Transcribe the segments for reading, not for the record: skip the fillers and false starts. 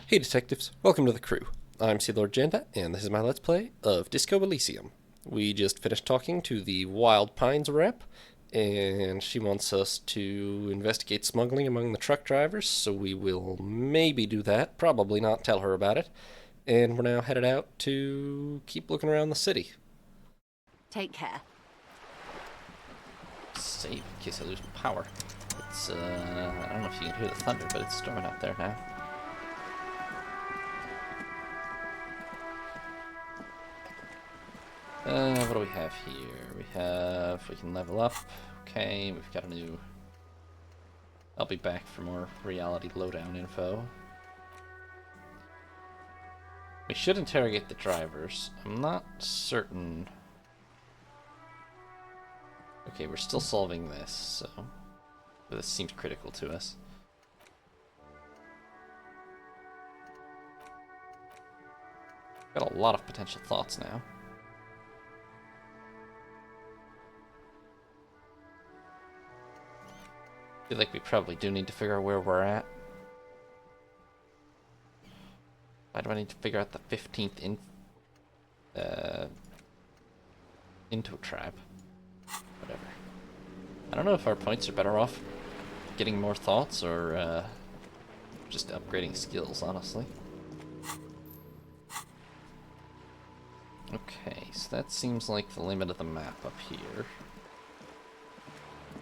Hey detectives, welcome to the crew. I'm Sea Lord Janda, and this is my Let's Play of Disco Elysium. We just finished talking to the Wild Pines rep, and she wants us to investigate smuggling among the truck drivers, so we will maybe do that, probably not tell her about it. And we're now headed out to keep looking around the city. Take care. Save in case I lose power. It's, I don't know if you can hear the thunder, but it's storming out there now. What do we have here? We can level up. Okay, we've got a new... I'll be back for more reality lowdown info. We should interrogate the drivers. I'm not certain... Okay, we're still solving this, so... But this seems critical to us. Got a lot of potential thoughts now. I feel like we probably do need to figure out where we're at. Why do I need to figure out the 15th into trap? Whatever. I don't know if our points are better off getting more thoughts or just upgrading skills, honestly. Okay, so that seems like the limit of the map up here.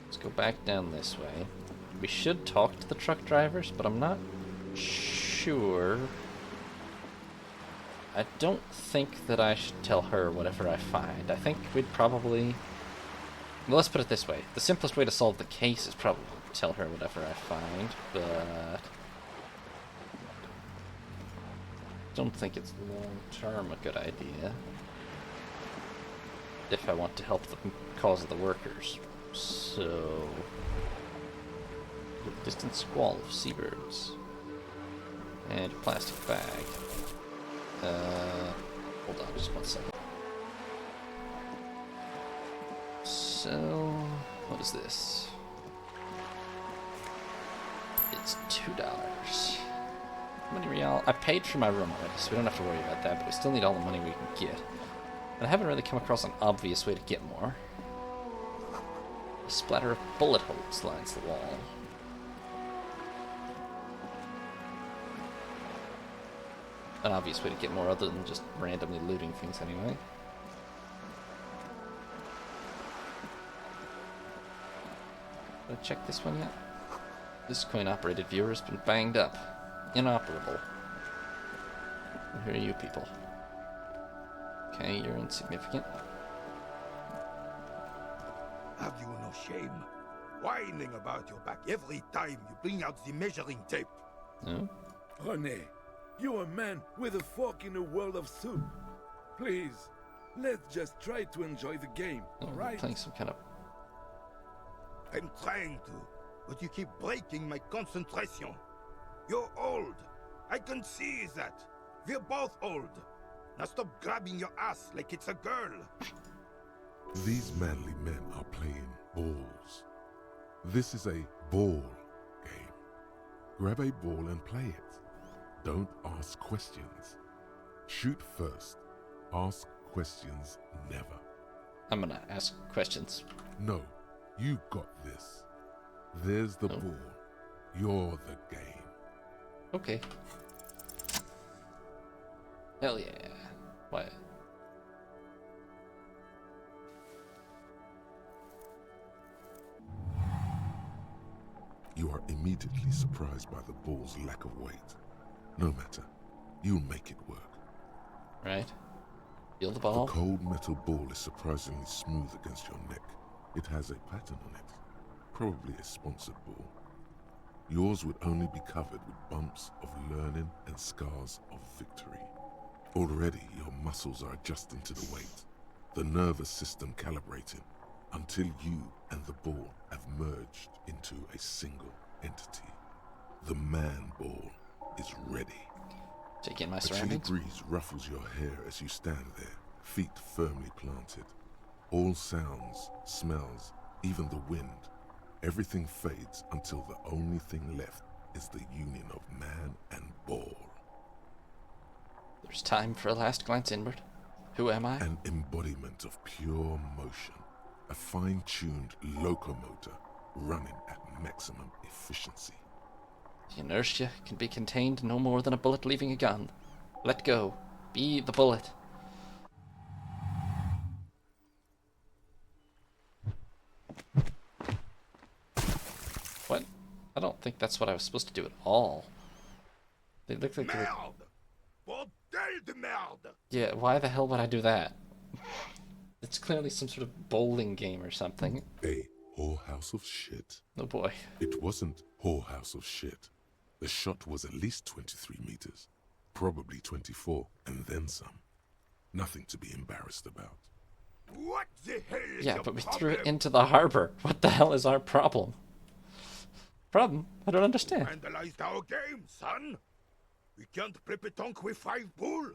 Let's go back down this way. We should talk to the truck drivers, but I'm not sure. I don't think that I should tell her whatever I find. I think we'd probably... Well, let's put it this way. The simplest way to solve the case is probably to tell her whatever I find, but... don't think it's long-term a good idea. If I want to help the cause of the workers. So... a distant squall of seabirds. And a plastic bag. Hold on just 1 second. So... what is this? It's $2. How many real? I paid for my room already, so we don't have to worry about that, but we still need all the money we can get. And I haven't really come across an obvious way to get more. A splatter of bullet holes lines the wall. An obvious way to get more other than just randomly looting things anyway. Did I check this one yet? This coin-operated viewer has been banged up. Inoperable. And who are you people? Okay, you're insignificant. Have you no shame? Whining about your back every time you bring out the measuring tape. No? René, you're a man with a fork in a world of soup. Please, let's just try to enjoy the game, Oh, we're alright? playing some kind of... I'm trying to, but you keep breaking my concentration. You're old. I can see that. We're both old. Now stop grabbing your ass like it's a girl. These manly men are playing balls. This is a ball game. Grab a ball and play it. Don't ask questions. Shoot first. Ask questions never. I'm gonna ask questions. No, you got this. There's the Oh. ball. You're the game. Okay. Hell yeah. What? You are immediately surprised by the ball's lack of weight. No matter, you'll make it work. Right? Feel the The ball? cold metal ball is surprisingly smooth against your neck. It has a pattern on it, probably a sponsored ball. Yours would only be covered with bumps of learning and scars of victory. Already your muscles are adjusting to the weight, the nervous system calibrating, until you and the ball have merged into a single entity. The man ball is ready. Take in my A chilly surroundings? breeze ruffles your hair as you stand there, feet firmly planted. All sounds, smells, even the wind, everything fades until the only thing left is the union of man and ball. There's time for a last glance inward. Who am I? An embodiment of pure motion. A fine-tuned locomotor running at maximum efficiency. The inertia can be contained no more than a bullet leaving a gun. Let go. Be the bullet. What? I don't think that's what I was supposed to do at all. They look like they were... Merde! Bordel de merde! Yeah, why the hell would I do that? It's clearly some sort of bowling game or something. A whorehouse of shit. Oh boy. It wasn't whorehouse of shit. The shot was at least 23 meters. Probably 24, and then some. Nothing to be embarrassed about. What the hell is Yeah, your but we problem? threw it into the harbor. What the hell is our problem? Problem? I don't understand. Vandalized our game, son! We can't play pétanque with 5 boule!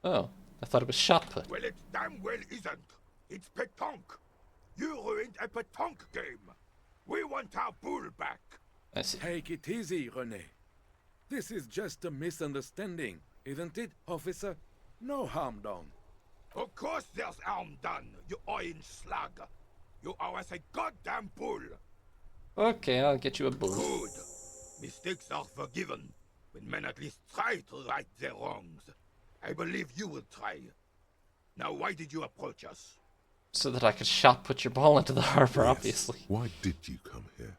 Oh, I thought it was shot put. Well, it damn well isn't. It's pétanque. You ruined a pétanque game. We want our boule back. I see. Take it easy, René. This is just a misunderstanding, isn't it, officer? No harm done. Of course there's harm done, you orange slug. You owe us a goddamn bull. Okay, I'll get you a bull. Good. Mistakes are forgiven when men at least try to right their wrongs. I believe you will try. Now, why did you approach us? So that I could shot put your ball into the harbor, Yes. obviously. Why did you come here?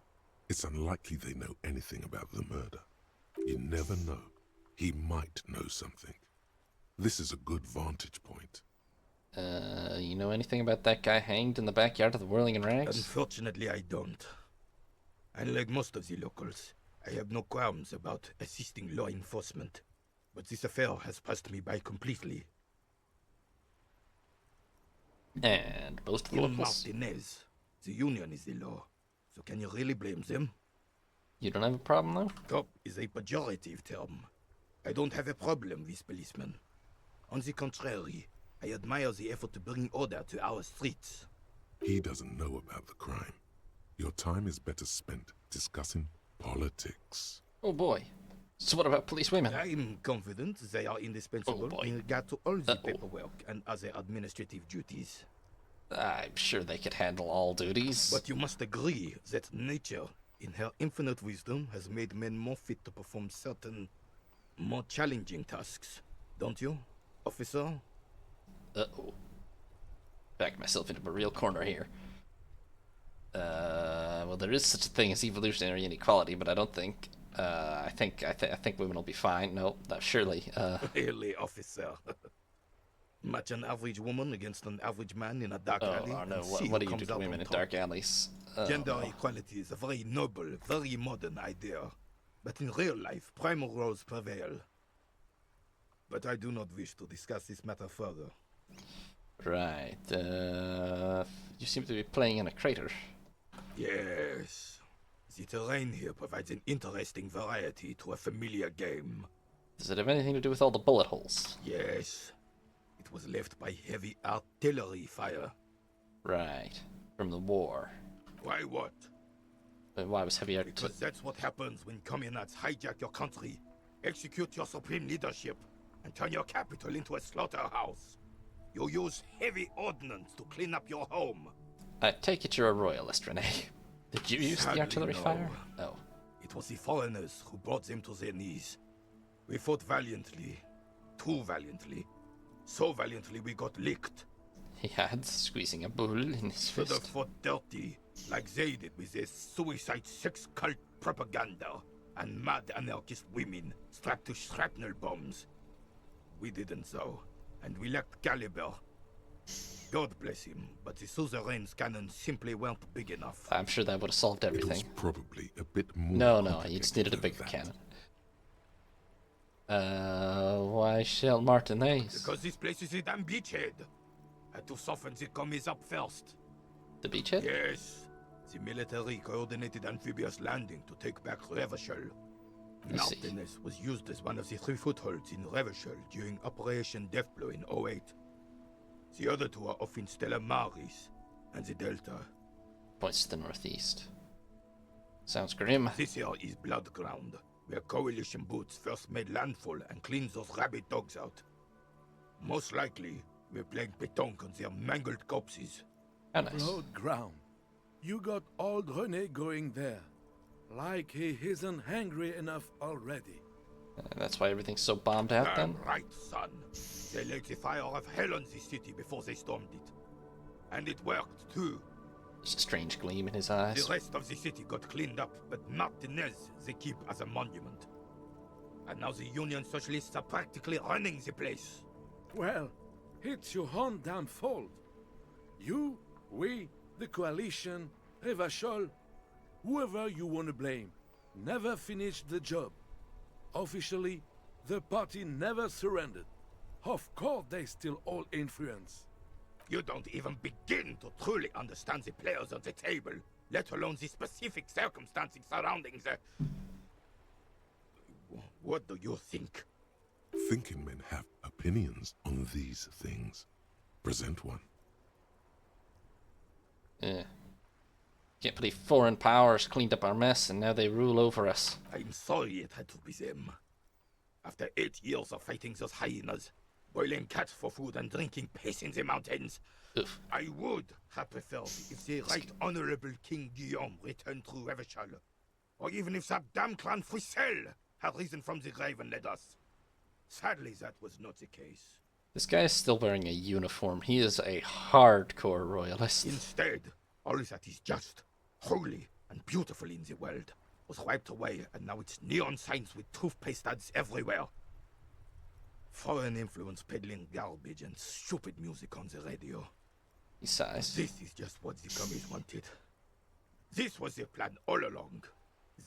It's unlikely they know anything about the murder. You never know. He might know something. This is a good vantage point. You know anything about that guy hanged in the backyard of the Whirling in Rags? Unfortunately, I don't. Unlike most of the locals, I have no qualms about assisting law enforcement. But this affair has passed me by completely. And most of the In locals? Martinez, the union is the law. So can you really blame them? You don't have a problem, though? Cop is a pejorative term. I don't have a problem with policemen. On the contrary, I admire the effort to bring order to our streets. He doesn't know about the crime. Your time is better spent discussing politics. Oh boy. So what about police women? I'm confident they are indispensable Oh, boy. in regard to all the Uh-oh. paperwork and other administrative duties. I'm sure they could handle all duties. But you must agree that nature, in her infinite wisdom, has made men more fit to perform certain, more challenging tasks. Don't you, officer? Uh-oh. Back myself into a real corner here. Well, there is such a thing as evolutionary inequality, but I don't think. I think women will be fine. No, not surely. Really, officer. Match an average woman against an average man in a dark alley. Oh no! and see What who do you do comes to out women on in top. dark alleys? Gender No. equality is a very noble, very modern idea. But in real life, primal roles prevail. But I do not wish to discuss this matter further. Right. You seem to be playing in a crater. Yes. The terrain here provides an interesting variety to a familiar game. Does it have anything to do with all the bullet holes? Yes. It was left by heavy artillery fire. Right. From the war. Why what? Why was heavy artillery? Because that's what happens when communards hijack your country, execute your supreme leadership, and turn your capital into a slaughterhouse. You use heavy ordnance to clean up your home. I take it you're a royalist, Renee. Did you use the Sadly, artillery no. fire? Oh. It was the foreigners who brought them to their knees. We fought valiantly. Too valiantly. So valiantly we got licked. He had squeezing a bull in his Should have fist. fought dirty, like they did with their suicide sex cult propaganda and mad anarchist women strapped to shrapnel bombs. We didn't so, and we lacked caliber. God bless him, but the suzerain's cannons simply weren't big enough. I'm sure that would have solved It was everything. probably a bit more. No, you complicated just needed a than bigger that. cannon. Why shell Martinez? Because this place is a damn beachhead. Had to soften the commies up first. The beachhead? Yes, the military coordinated amphibious landing to take back Revachol. I see. Martinez was used as one of the 3 footholds in Revachol during Operation Deathblow in 08. The other 2 are off in Stella Maris and the Delta. Points to the northeast. Sounds grim. This here is blood ground. where coalition boots first made landfall and cleaned those rabid dogs out. Most likely, we're playing pétanque on their mangled corpses. How nice. Broad ground. You got old René going there. Like he isn't hungry enough already. That's why everything's so bombed out then? Damn right, son. They lit the fire of hell on the city before they stormed it. And it worked, too. There's a strange gleam in his eyes. The rest of the city got cleaned up, but Martinez they keep as a monument. And now the Union Socialists are practically running the place. Well, it's your own damn fault. You, we, the coalition, Revachol, whoever you want to blame, never finished the job. Officially, the party never surrendered. Of course they still all influence. You don't even begin to truly understand the players on the table, let alone the specific circumstances surrounding the... What do you think? Thinking men have opinions on these things. Present one. Can't believe foreign powers cleaned up our mess and now they rule over us. I'm sorry it had to be them. After 8 years of fighting those hyenas, boiling cats for food and drinking piss in the mountains, Oof. I would have preferred if the Right Honorable King Guillaume returned through Revachol, or even if that damn clan Frisel had risen from the grave and led us. Sadly, that was not the case. This guy is still wearing a uniform. He is a hardcore royalist. Instead, all that is just, holy, and beautiful in the world was wiped away, and now it's neon signs with toothpaste ads everywhere. Foreign influence peddling garbage and stupid music on the radio. He sighs. This is just what the commies wanted. This was their plan all along.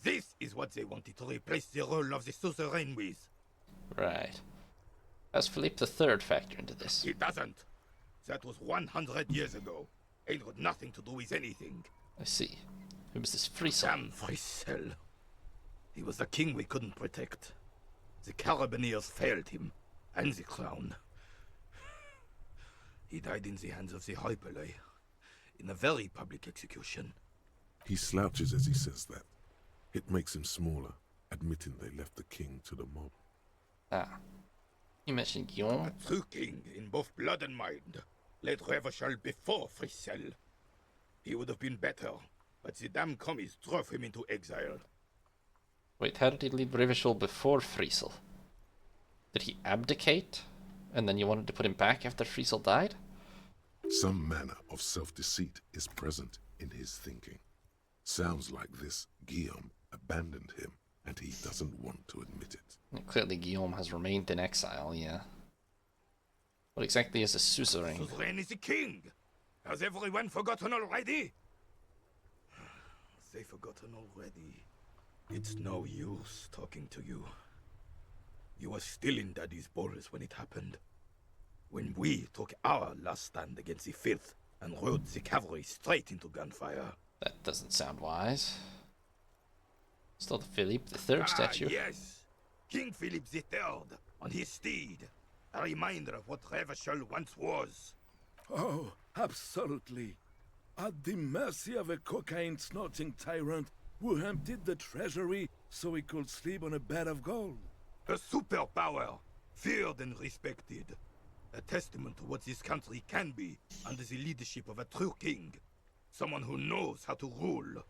This is what they wanted to replace the role of the suzerain with. Right. How's Philippe III factor into this? It doesn't. That was 100 years ago. Ain't got nothing to do with anything. I see. Who was this Frisel? Damn Frisel. He was the king we couldn't protect. The Carabineers failed him, and the crown. He died in the hands of the Hyperlay, in a very public execution. He slouches as he says that. It makes him smaller, admitting they left the king to the mob. Ah. You mentioned Guillaume? A true king in both blood and mind led Revachol before Frisel. He would have been better, but the damn commies drove him into exile. Wait, how did he lead Revachol before Frisel? Did he abdicate? And then you wanted to put him back after Frisel died? Some manner of self-deceit is present in his thinking. Sounds like this Guillaume abandoned him, and he doesn't want to admit it. And clearly Guillaume has remained in exile, yeah. What exactly is a suzerain? Suzerain is the king! Has everyone forgotten already? They forgotten already. It's no use talking to you. You were still in Daddy's bowls when it happened. When we took our last stand against the filth and rode the cavalry straight into gunfire. That doesn't sound wise. Still the Philippe III statue. Yes! King Philip III on his steed. A reminder of what Revachol once was. Oh, absolutely. At the mercy of a cocaine-snorting tyrant who emptied the treasury so he could sleep on a bed of gold. A superpower, feared and respected. A testament to what this country can be under the leadership of a true king. Someone who knows how to rule.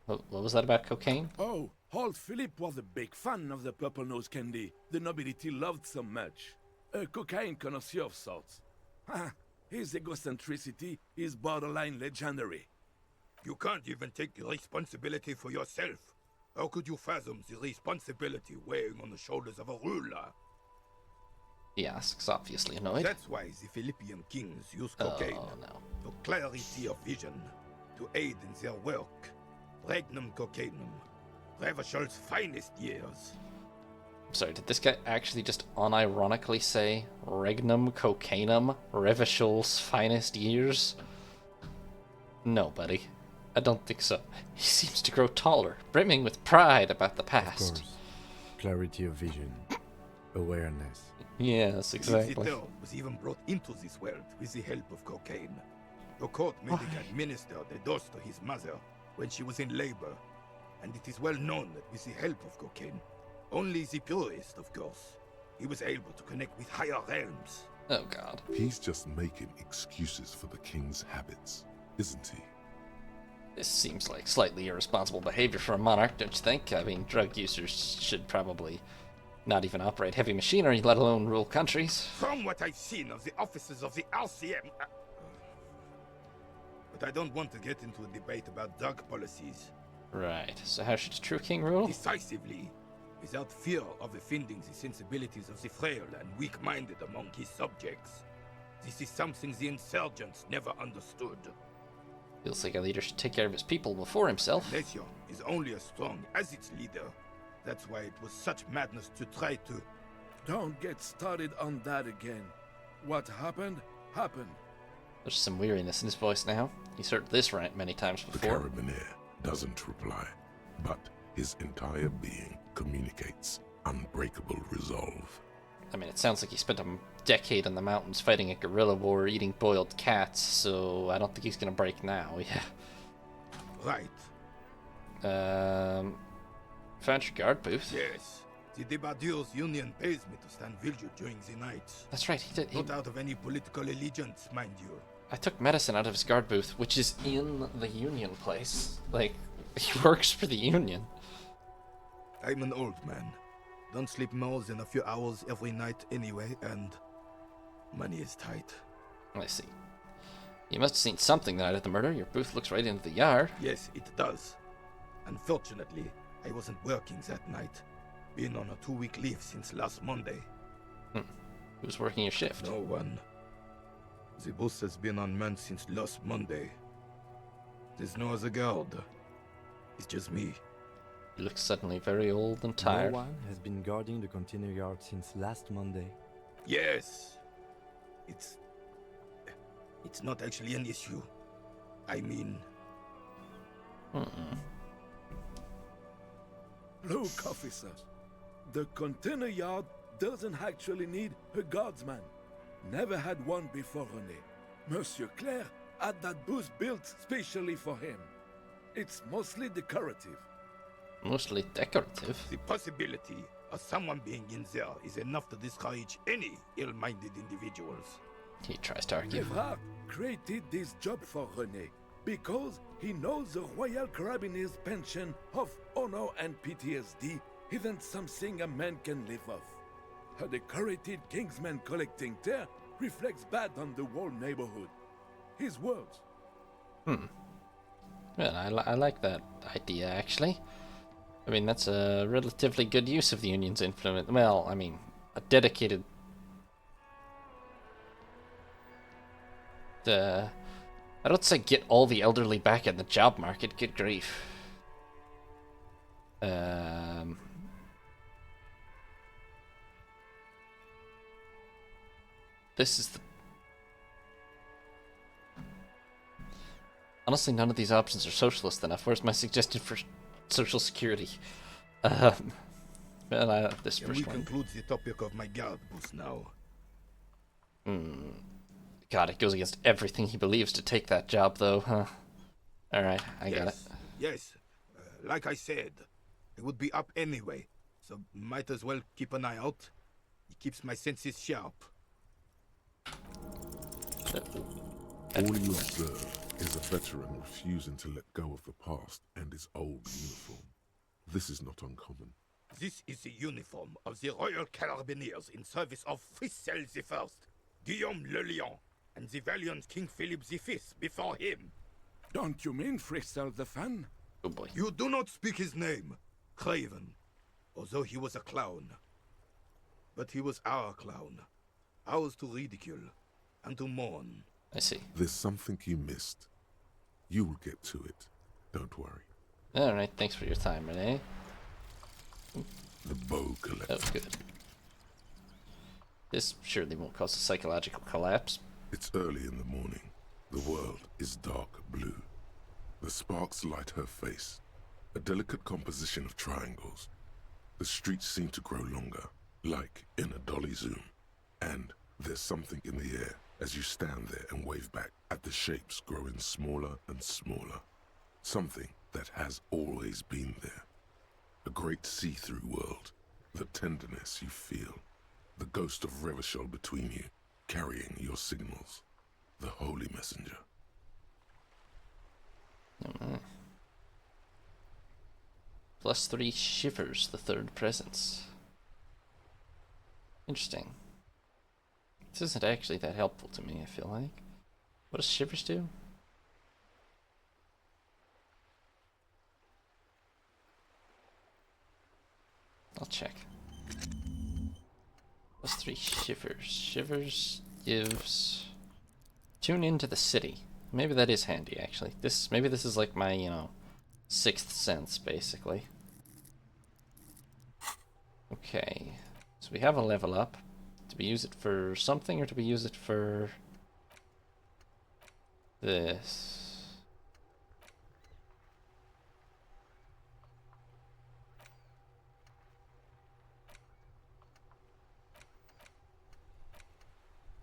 What was that about cocaine? Oh, old Philip was a big fan of the purple nose candy the nobility loved so much. A cocaine connoisseur of sorts. His egocentricity is borderline legendary. You can't even take responsibility for yourself. How could you fathom the responsibility weighing on the shoulders of a ruler? He asks, obviously annoyed. That's why the Philippian kings use cocaine. Oh, no. For clarity of vision, to aid in their work. Regnum cocainum. Revachol's finest years. I'm sorry, did this guy actually just unironically say Regnum Cocainum, Revachol's finest years? No, buddy. I don't think so. He seems to grow taller, brimming with pride about the Of past. course. Clarity of vision. Awareness. Yes, exactly. Philip was even brought into this world with the help of cocaine. The court made him administer the dose to his mother when she was in labor, and it is well known that with the help of cocaine, Only the purest, of course. He was able to connect with higher realms. Oh god. He's just making excuses for the king's habits, isn't he? This seems like slightly irresponsible behavior for a monarch, don't you think? I mean, drug users should probably not even operate heavy machinery, let alone rule countries. From what I've seen of the officers of the RCM... But I don't want to get into a debate about drug policies. Right, so how should a true king rule? Decisively, without fear of offending the sensibilities of the frail and weak-minded among his subjects. This is something the insurgents never understood. Feels like a leader should take care of his people before himself. Nation is only as strong as its leader. That's why it was such madness to try to... Don't get started on that again. What happened, happened. There's some weariness in his voice now. He's heard this rant many times The before. Carabinier doesn't reply, but his entire being communicates unbreakable resolve. I mean, it sounds like he spent a decade in the mountains fighting a guerrilla war, eating boiled cats, so I don't think he's gonna break now, yeah. Right. Found your guard booth. Yes. The Debardeurs Union pays me to stand vigil during the night. That's right, he did. Not out of any political allegiance, mind you. I took medicine out of his guard booth, which is in the Union place. Like, he works for the Union. I'm an old man. Don't sleep more than a few hours every night anyway, and money is tight. I see. You must have seen something the night of the murder. Your booth looks right into the yard. Yes, it does. Unfortunately, I wasn't working that night. Been on a 2-week leave since last Monday. Who's working your shift? No one. The booth has been unmanned since last Monday. There's no other guard. It's just me. You look suddenly very old and tired. No one has been guarding the container yard since last Monday. Yes. It's not actually an issue. I mean... Look, officers. The container yard doesn't actually need a guardsman. Never had one before René. Monsieur Claire had that booth built specially for him. It's mostly decorative. Mostly decorative. The possibility of someone being in there is enough to discourage any ill-minded individuals. He tries to argue. Evrard created this job for René because he knows the Royal Carabiniers' pension of honor and PTSD isn't something a man can live off. A decorated kingsman collecting tear reflects bad on the whole neighborhood. His words. Well, I like that idea, actually. I mean, that's a relatively good use of the Union's influence. Well, I mean, a dedicated... I don't say get all the elderly back in the job market, good grief. This is the... Honestly, none of these options are socialist enough. Where's my suggestion for social security? Well, this Can first we one. conclude the topic of my guard booth now? God, it goes against everything he believes to take that job, though, huh? Alright, I got it. Yes. Like I said, I would be up anyway, so might as well keep an eye out. It keeps my senses sharp. All you observe is a veteran refusing to let go of the past and his old uniform. This is not uncommon. This is the uniform of the Royal Carabiniers in service of Frissel I, Guillaume le Lion, and the valiant King Philip V before him. Don't you mean Frissel the Fan? Oh boy. You do not speak his name, Craven, although he was a clown. But he was our clown, ours to ridicule and to mourn. I see. There's something you missed. You will get to it. Don't worry. Alright, thanks for your time, Renee. The bow collector. Oh, good. This surely won't cause a psychological collapse. It's early in the morning. The world is dark blue. The sparks light her face, a delicate composition of triangles. The streets seem to grow longer, like in a dolly zoom. And there's something in the air as you stand there and wave back at the shapes growing smaller and smaller. Something that has always been there. A great see-through world, The tenderness you feel. The ghost of Revachol between you, carrying your signals. The holy messenger. Oh my. +3 shivers, the third presence. Interesting. This isn't actually that helpful to me, I feel like. What does shivers do? I'll check. +3 shivers. Shivers gives... Tune into the city. Maybe that is handy, actually. Maybe this is like my, you know, sixth sense, basically. Okay. So we have a level up. Do we use it for something, or do we use it for... this?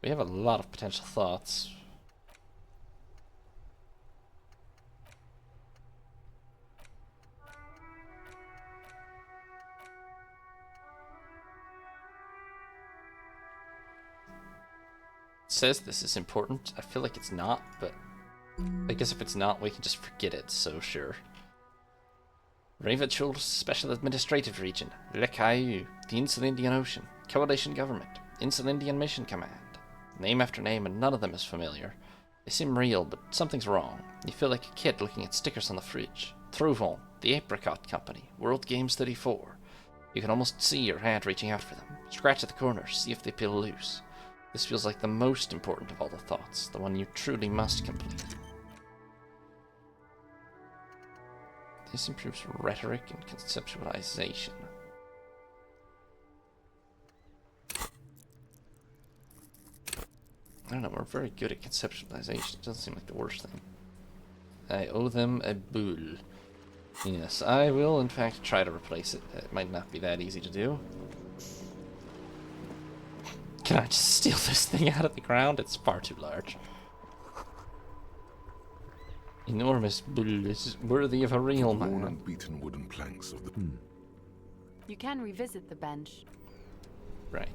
We have a lot of potential thoughts. It says this is important. I feel like it's not, but I guess if it's not, we can just forget it, so sure. Revachol Special Administrative Region, Le Caillou, the Insul Indian Ocean, Coalition Government, Insul Indian Mission Command. Name after name, and none of them is familiar. They seem real, but something's wrong. You feel like a kid looking at stickers on the fridge. Trouvon, the Apricot Company, World Games 34. You can almost see your hand reaching out for them. Scratch at the corners, see if they peel loose. This feels like the most important of all the thoughts, the one you truly must complete. This improves rhetoric and conceptualization. I don't know, we're very good at conceptualization. It doesn't seem like the worst thing. I owe them a boule. Yes, I will in fact try to replace it. It might not be that easy to do. Can I just steal this thing out of the ground? It's far too large. Enormous boule is worthy of a real Worn man. and beaten wooden planks of the... You can revisit the bench. Right.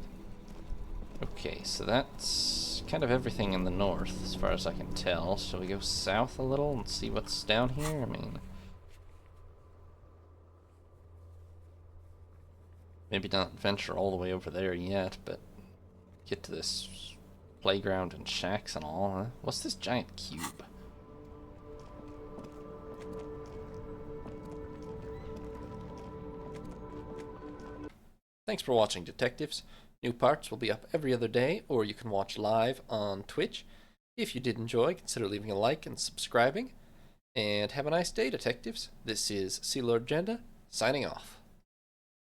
Okay, so that's kind of everything in the north, as far as I can tell. Shall we go south a little and see what's down here? I mean... maybe not venture all the way over there yet, but... get to this playground and shacks and all. Huh? What's this giant cube? Thanks for watching, detectives. New parts will be up every other day, or you can watch live on Twitch. If you did enjoy, consider leaving a like and subscribing. And have a nice day, detectives. This is Sea Lord Jenda, signing off.